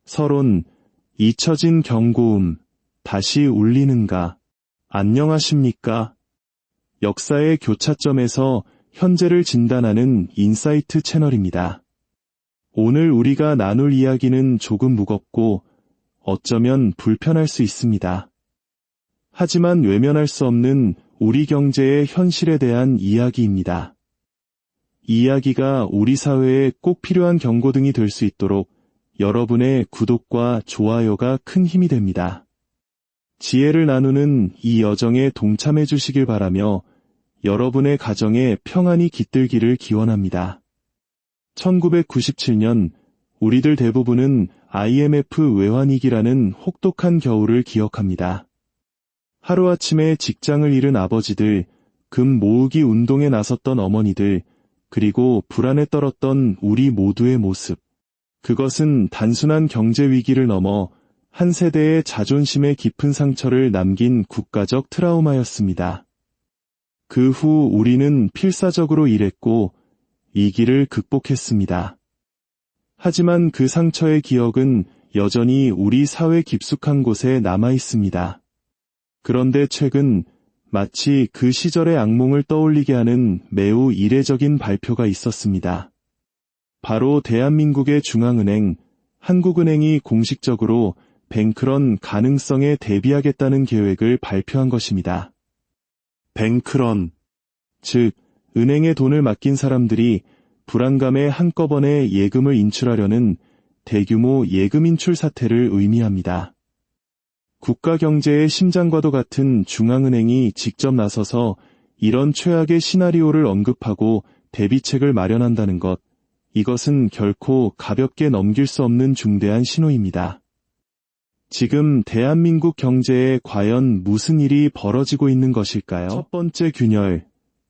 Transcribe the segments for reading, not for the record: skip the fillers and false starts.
서론, 잊혀진 경고음, 다시 울리는가? 안녕하십니까? 역사의 교차점에서 현재를 진단하는 인사이트 채널입니다. 오늘 우리가 나눌 이야기는 조금 무겁고 어쩌면 불편할 수 있습니다. 하지만 외면할 수 없는 우리 경제의 현실에 대한 이야기입니다. 이 이야기가 우리 사회에 꼭 필요한 경고등이 될 수 있도록 여러분의 구독과 좋아요가 큰 힘이 됩니다. 지혜를 나누는 이 여정에 동참해 주시길 바라며 여러분의 가정에 평안이 깃들기를 기원합니다. 1997년 우리들 대부분은 IMF 외환위기라는 혹독한 겨울을 기억합니다. 하루아침에 직장을 잃은 아버지들, 금 모으기 운동에 나섰던 어머니들, 그리고 불안에 떨었던 우리 모두의 모습. 그것은 단순한 경제 위기를 넘어 한 세대의 자존심에 깊은 상처를 남긴 국가적 트라우마였습니다. 그 후 우리는 필사적으로 일했고 위기를 극복했습니다. 하지만 그 상처의 기억은 여전히 우리 사회 깊숙한 곳에 남아 있습니다. 그런데 최근 마치 그 시절의 악몽을 떠올리게 하는 매우 이례적인 발표가 있었습니다. 바로 대한민국의 중앙은행, 한국은행이 공식적으로 뱅크런 가능성에 대비하겠다는 계획을 발표한 것입니다. 뱅크런, 즉 은행에 돈을 맡긴 사람들이 불안감에 한꺼번에 예금을 인출하려는 대규모 예금 인출 사태를 의미합니다. 국가 경제의 심장과도 같은 중앙은행이 직접 나서서 이런 최악의 시나리오를 언급하고 대비책을 마련한다는 것, 이것은 결코 가볍게 넘길 수 없는 중대한 신호입니다. 지금 대한민국 경제에 과연 무슨 일이 벌어지고 있는 것일까요? 첫 번째 균열,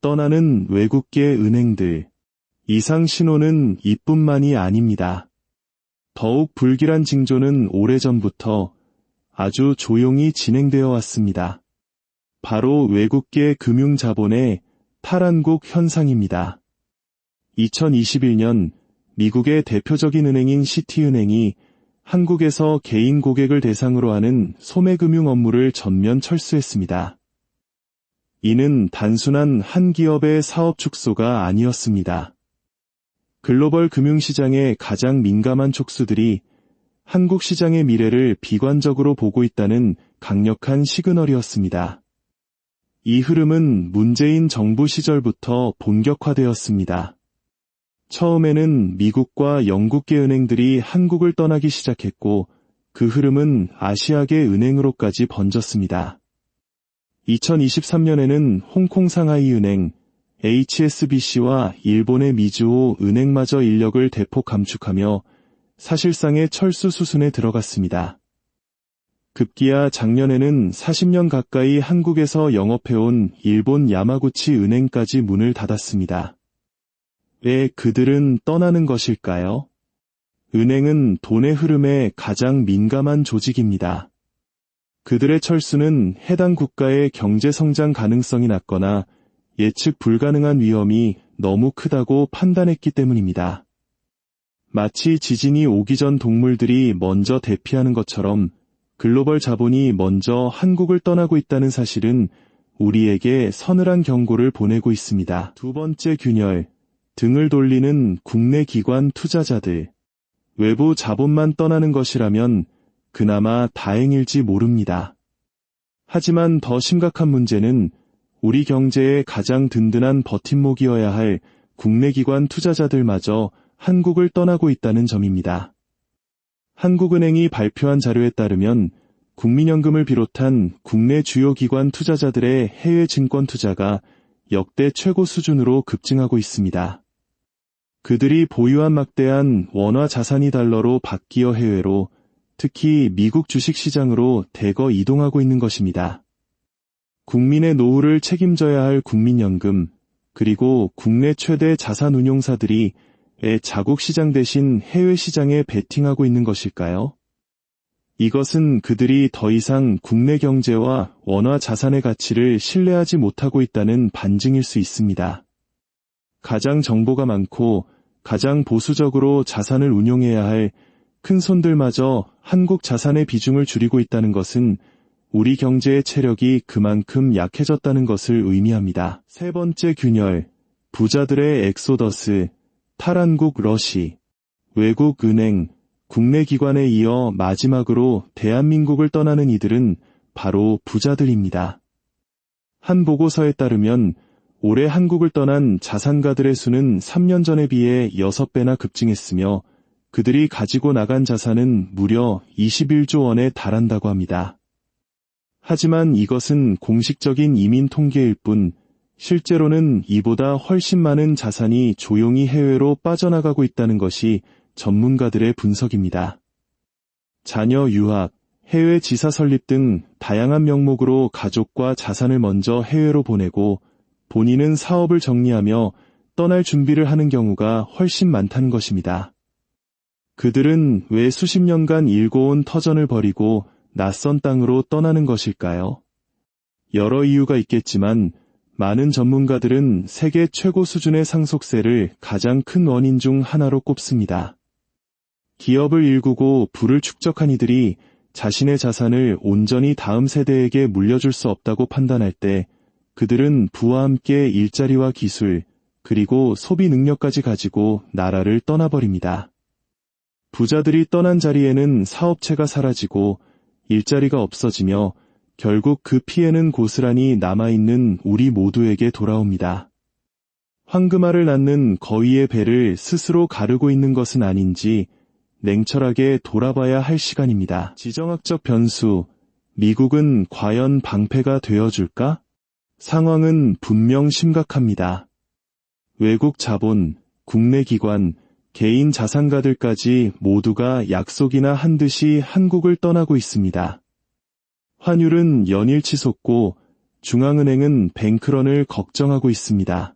떠나는 외국계 은행들. 이상 신호는 이뿐만이 아닙니다. 더욱 불길한 징조는 오래전부터 아주 조용히 진행되어 왔습니다. 바로 외국계 금융자본의 탈환국 현상입니다. 2021년 미국의 대표적인 은행인 시티은행이 한국에서 개인 고객을 대상으로 하는 소매금융 업무를 전면 철수했습니다. 이는 단순한 한 기업의 사업 축소가 아니었습니다. 글로벌 금융시장의 가장 민감한 촉수들이 한국 시장의 미래를 비관적으로 보고 있다는 강력한 시그널이었습니다. 이 흐름은 문재인 정부 시절부터 본격화되었습니다. 처음에는 미국과 영국계 은행들이 한국을 떠나기 시작했고 그 흐름은 아시아계 은행으로까지 번졌습니다. 2023년에는 홍콩 상하이은행, HSBC와 일본의 미즈호 은행마저 인력을 대폭 감축하며 사실상의 철수 수순에 들어갔습니다. 급기야 작년에는 40년 가까이 한국에서 영업해온 일본 야마구치 은행까지 문을 닫았습니다. 왜 그들은 떠나는 것일까요? 은행은 돈의 흐름에 가장 민감한 조직입니다. 그들의 철수는 해당 국가의 경제 성장 가능성이 낮거나 예측 불가능한 위험이 너무 크다고 판단했기 때문입니다. 마치 지진이 오기 전 동물들이 먼저 대피하는 것처럼 글로벌 자본이 먼저 한국을 떠나고 있다는 사실은 우리에게 서늘한 경고를 보내고 있습니다. 두 번째 균열, 등을 돌리는 국내 기관 투자자들. 외부 자본만 떠나는 것이라면 그나마 다행일지 모릅니다. 하지만 더 심각한 문제는 우리 경제의 가장 든든한 버팀목이어야 할 국내 기관 투자자들마저 한국을 떠나고 있다는 점입니다. 한국은행이 발표한 자료에 따르면 국민연금을 비롯한 국내 주요 기관 투자자들의 해외 증권 투자가 역대 최고 수준으로 급증하고 있습니다. 그들이 보유한 막대한 원화 자산이 달러로 바뀌어 해외로, 특히 미국 주식시장으로 대거 이동하고 있는 것입니다. 국민의 노후를 책임져야 할 국민연금, 그리고 국내 최대 자산운용사들이 왜 자국 시장 대신 해외 시장에 베팅하고 있는 것일까요? 이것은 그들이 더 이상 국내 경제와 원화 자산의 가치를 신뢰하지 못하고 있다는 반증일 수 있습니다. 가장 정보가 많고 가장 보수적으로 자산을 운용해야 할 큰손들마저 한국 자산의 비중을 줄이고 있다는 것은 우리 경제의 체력이 그만큼 약해졌다는 것을 의미합니다. 세 번째 균열, 부자들의 엑소더스, 탈한국 러시, 외국 은행, 국내 기관에 이어 마지막으로 대한민국을 떠나는 이들은 바로 부자들입니다. 한 보고서에 따르면 올해 한국을 떠난 자산가들의 수는 3년 전에 비해 6배나 급증했으며 그들이 가지고 나간 자산은 무려 21조 원에 달한다고 합니다. 하지만 이것은 공식적인 이민 통계일 뿐 실제로는 이보다 훨씬 많은 자산이 조용히 해외로 빠져나가고 있다는 것이 전문가들의 분석입니다. 자녀 유학, 해외 지사 설립 등 다양한 명목으로 가족과 자산을 먼저 해외로 보내고 본인은 사업을 정리하며 떠날 준비를 하는 경우가 훨씬 많다는 것입니다. 그들은 왜 수십 년간 일궈온 터전을 버리고 낯선 땅으로 떠나는 것일까요? 여러 이유가 있겠지만 많은 전문가들은 세계 최고 수준의 상속세를 가장 큰 원인 중 하나로 꼽습니다. 기업을 일구고 부를 축적한 이들이 자신의 자산을 온전히 다음 세대에게 물려줄 수 없다고 판단할 때 그들은 부와 함께 일자리와 기술, 그리고 소비 능력까지 가지고 나라를 떠나버립니다. 부자들이 떠난 자리에는 사업체가 사라지고 일자리가 없어지며 결국 그 피해는 고스란히 남아있는 우리 모두에게 돌아옵니다. 황금알을 낳는 거위의 배를 스스로 가르고 있는 것은 아닌지 냉철하게 돌아봐야 할 시간입니다. 지정학적 변수, 미국은 과연 방패가 되어줄까? 상황은 분명 심각합니다. 외국 자본, 국내 기관, 개인 자산가들까지 모두가 약속이나 한 듯이 한국을 떠나고 있습니다. 환율은 연일치 솟고 중앙은행은 뱅크런을 걱정하고 있습니다.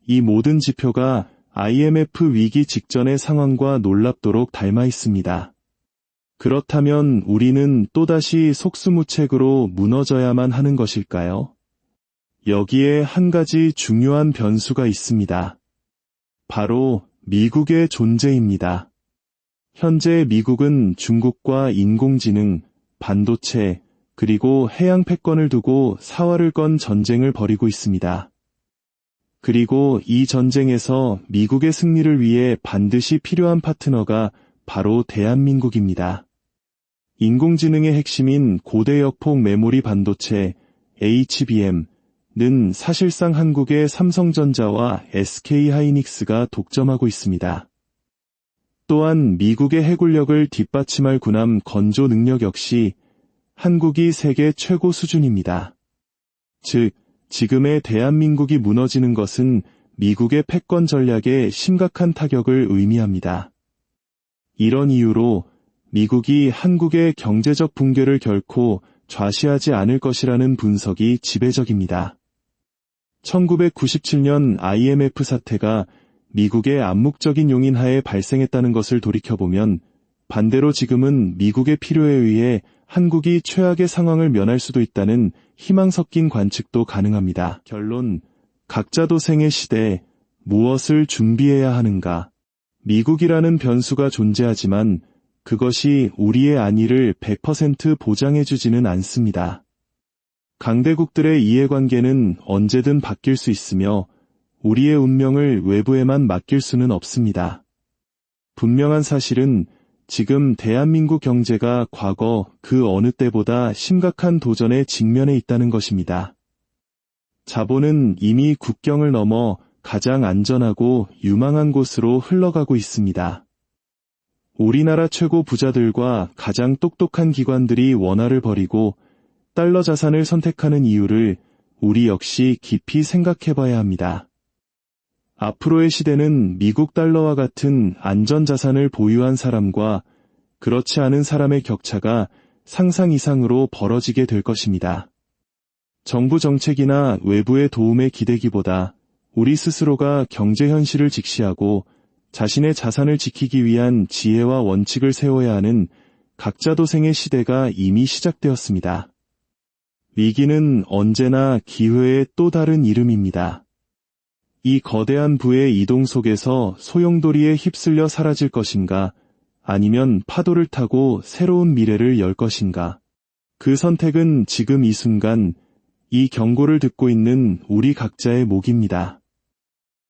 이 모든 지표가 IMF 위기 직전의 상황과 놀랍도록 닮아 있습니다. 그렇다면 우리는 또다시 속수무책으로 무너져야만 하는 것일까요? 여기에 한 가지 중요한 변수가 있습니다. 바로 미국의 존재입니다. 현재 미국은 중국과 인공지능, 반도체, 그리고 해양 패권을 두고 사활을 건 전쟁을 벌이고 있습니다. 그리고 이 전쟁에서 미국의 승리를 위해 반드시 필요한 파트너가 바로 대한민국입니다. 인공지능의 핵심인 고대역폭 메모리 반도체, HBM, 는 사실상 한국의 삼성전자와 SK하이닉스가 독점하고 있습니다. 또한 미국의 해군력을 뒷받침할 군함 건조 능력 역시 한국이 세계 최고 수준입니다. 즉, 지금의 대한민국이 무너지는 것은 미국의 패권 전략에 심각한 타격을 의미합니다. 이런 이유로 미국이 한국의 경제적 붕괴를 결코 좌시하지 않을 것이라는 분석이 지배적입니다. 1997년 IMF 사태가 미국의 암묵적인 용인하에 발생했다는 것을 돌이켜보면 반대로 지금은 미국의 필요에 의해 한국이 최악의 상황을 면할 수도 있다는 희망 섞인 관측도 가능합니다. 결론, 각자 도생의 시대에 무엇을 준비해야 하는가? 미국이라는 변수가 존재하지만 그것이 우리의 안위를 100% 보장해주지는 않습니다. 강대국들의 이해관계는 언제든 바뀔 수 있으며 우리의 운명을 외부에만 맡길 수는 없습니다. 분명한 사실은 지금 대한민국 경제가 과거 그 어느 때보다 심각한 도전에 직면해 있다는 것입니다. 자본은 이미 국경을 넘어 가장 안전하고 유망한 곳으로 흘러가고 있습니다. 우리나라 최고 부자들과 가장 똑똑한 기관들이 원화를 버리고 달러 자산을 선택하는 이유를 우리 역시 깊이 생각해봐야 합니다. 앞으로의 시대는 미국 달러와 같은 안전자산을 보유한 사람과 그렇지 않은 사람의 격차가 상상 이상으로 벌어지게 될 것입니다. 정부 정책이나 외부의 도움에 기대기보다 우리 스스로가 경제 현실을 직시하고 자신의 자산을 지키기 위한 지혜와 원칙을 세워야 하는 각자 도생의 시대가 이미 시작되었습니다. 위기는 언제나 기회의 또 다른 이름입니다. 이 거대한 부의 이동 속에서 소용돌이에 휩쓸려 사라질 것인가, 아니면 파도를 타고 새로운 미래를 열 것인가? 그 선택은 지금 이 순간, 이 경고를 듣고 있는 우리 각자의 몫입니다.